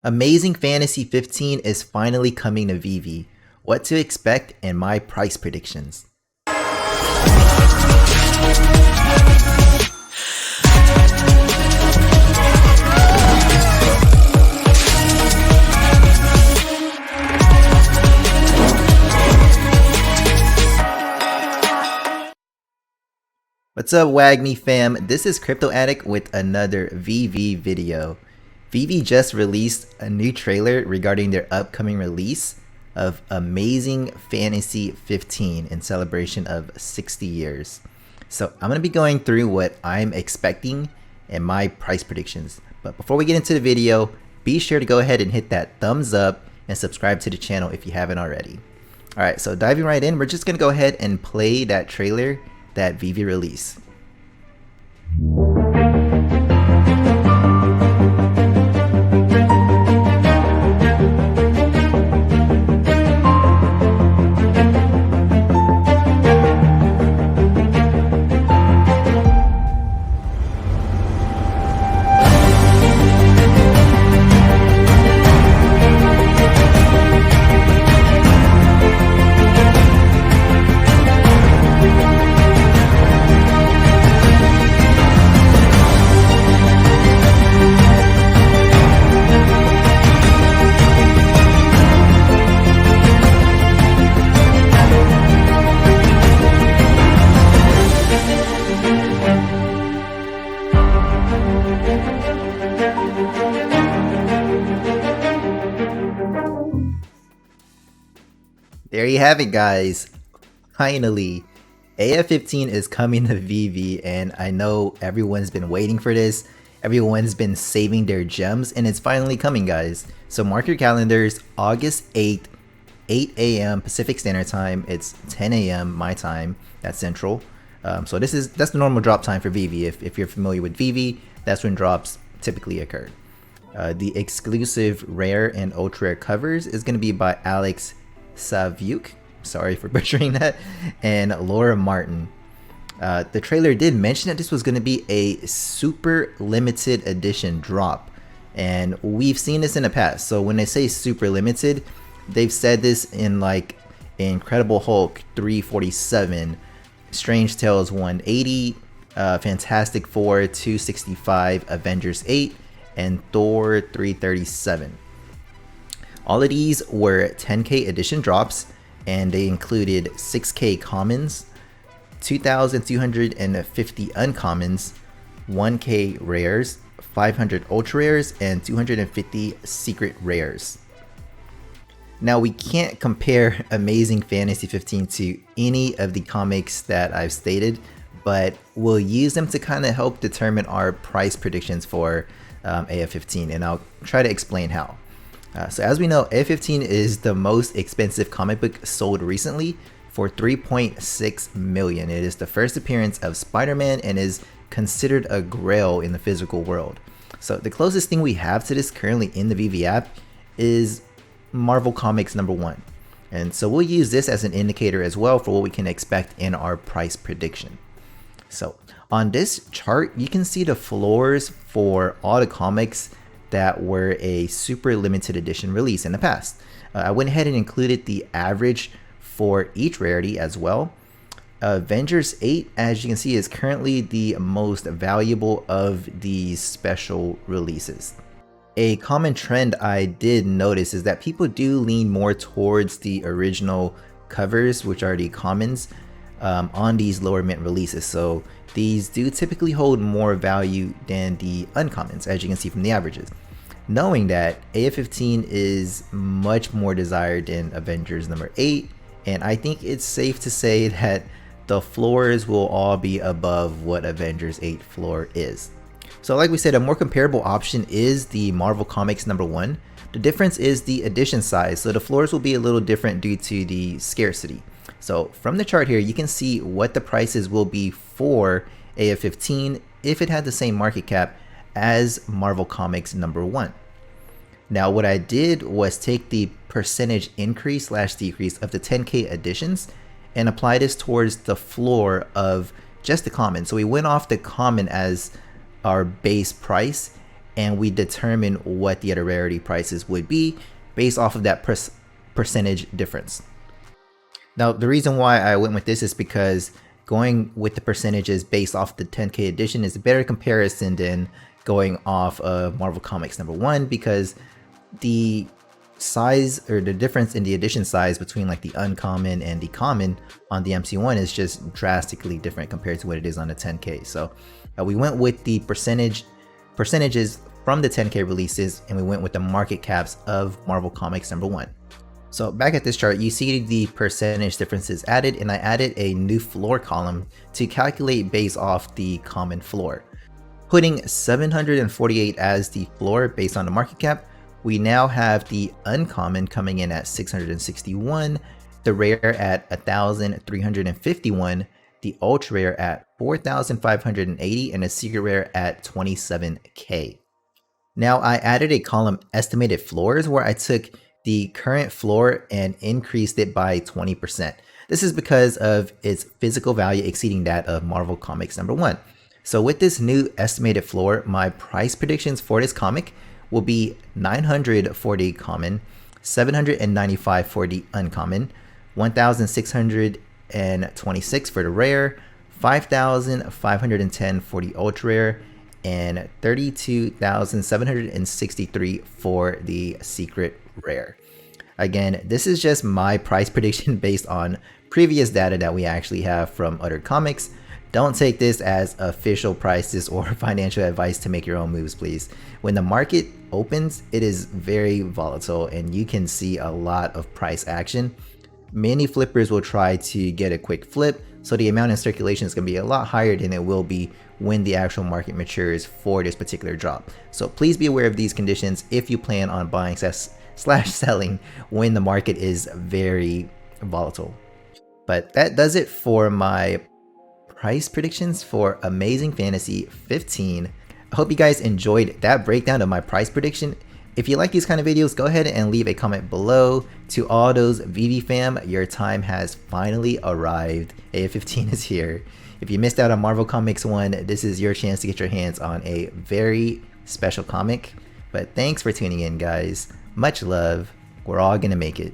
Amazing Fantasy 15 is finally coming to VeVe. What to expect and my price predictions. What's up, WAGME fam? This is Crypto Addict with another VeVe video. VeVe just released a new trailer regarding their upcoming release of Amazing Fantasy 15 in celebration of 60 years. So I'm going to be going through what I'm expecting and my price predictions. But before we get into the video, be sure to go ahead and hit that thumbs up and subscribe to the channel if you haven't already. Alright, so diving right in, we're just going to go ahead and play that trailer that VeVe released. There you have it, guys. Finally, AF15 is coming to VeVe, and I know everyone's been waiting for this. Everyone's been saving their gems, and it's finally coming, guys. So mark your calendars, August 8th, 8 a.m. Pacific Standard Time. It's 10 a.m. my time. That's Central. So that's the normal drop time for VeVe. If you're familiar with VeVe, that's when drops typically occur. The exclusive rare and ultra rare covers is going to be by Alex Savyuk, sorry for butchering that, and Laura Martin. The trailer did mention that this was going to be a super limited edition drop, and we've seen this in the past. So when they say super limited, they've said this in like Incredible Hulk 347, Strange Tales 180, Fantastic Four 265, Avengers 8, and Thor 337. All of these were 10k edition drops, and they included 6k commons, 2,250 uncommons, 1k rares, 500 ultra rares, and 250 secret rares. Now, we can't compare Amazing Fantasy 15 to any of the comics that I've stated, but we'll use them to kind of help determine our price predictions for AF15, and I'll try to explain how. So as we know, AF15 is the most expensive comic book sold recently for 3.6 million. It is the first appearance of Spider-Man and is considered a grail in the physical world. So the closest thing we have to this currently in the VeVe app is Marvel Comics #1. And so we'll use this as an indicator as well for what we can expect in our price prediction. So on this chart, you can see the floors for all the comics that were a super limited edition release in the past. I went ahead and included the average for each rarity as well. Avengers 8, as you can see, is currently the most valuable of these special releases. A common trend I did notice is that people do lean more towards the original covers, which are the commons, on these lower mint releases. So these do typically hold more value than the uncommons, as you can see from the averages. Knowing that AF15 is much more desired than Avengers #8, and I think it's safe to say that the floors will all be above what Avengers 8 floor is. So like we said, a more comparable option is the Marvel Comics #1. The difference is the edition size, so the floors will be a little different due to the scarcity. So from the chart here, you can see what the prices will be for AF15 if it had the same market cap as Marvel Comics #1. Now what I did was take the percentage increase / decrease of the 10k editions and apply this towards the floor of just the common. So we went off the common as our base price and we determine what the other rarity prices would be based off of that percentage difference. Now, the reason why I went with this is because going with the percentages based off the 10K edition is a better comparison than going off of Marvel Comics #1, because the size or the difference in the edition size between like the uncommon and the common on the MC1 is just drastically different compared to what it is on the 10K. So we went with the percentages from the 10K releases, and we went with the market caps of Marvel Comics #1. So back at this chart, you see the percentage differences added, and I added a new floor column to calculate based off the common floor. Putting 748 as the floor based on the market cap, we now have the uncommon coming in at 661, the rare at 1,351, the ultra rare at 4,580, and a secret rare at 27K. Now I added a column estimated floors where I took the current floor and increased it by 20%. This is because of its physical value exceeding that of Marvel Comics #1. So with this new estimated floor, my price predictions for this comic will be 900 for the common, 795 for the uncommon, 1,626 for the rare, 5,510 for the ultra rare, and 32,763 for the secret rare. Again, this is just my price prediction based on previous data that we actually have from other comics. Don't take this as official prices or financial advice to make your own moves, please. When the market opens, it is very volatile and you can see a lot of price action. Many flippers will try to get a quick flip, so the amount in circulation is going to be a lot higher than it will be when the actual market matures for this particular drop. So please be aware of these conditions if you plan on buying slash selling when the market is very volatile. But that does it for my price predictions for Amazing Fantasy 15. I hope you guys enjoyed that breakdown of my price prediction. If you like these kind of videos, go ahead and leave a comment below. To all those VEVE fam, your time has finally arrived. AF15 is here. If you missed out on Marvel Comics 1, this is your chance to get your hands on a very special comic. But thanks for tuning in, guys. Much love. We're all gonna make it.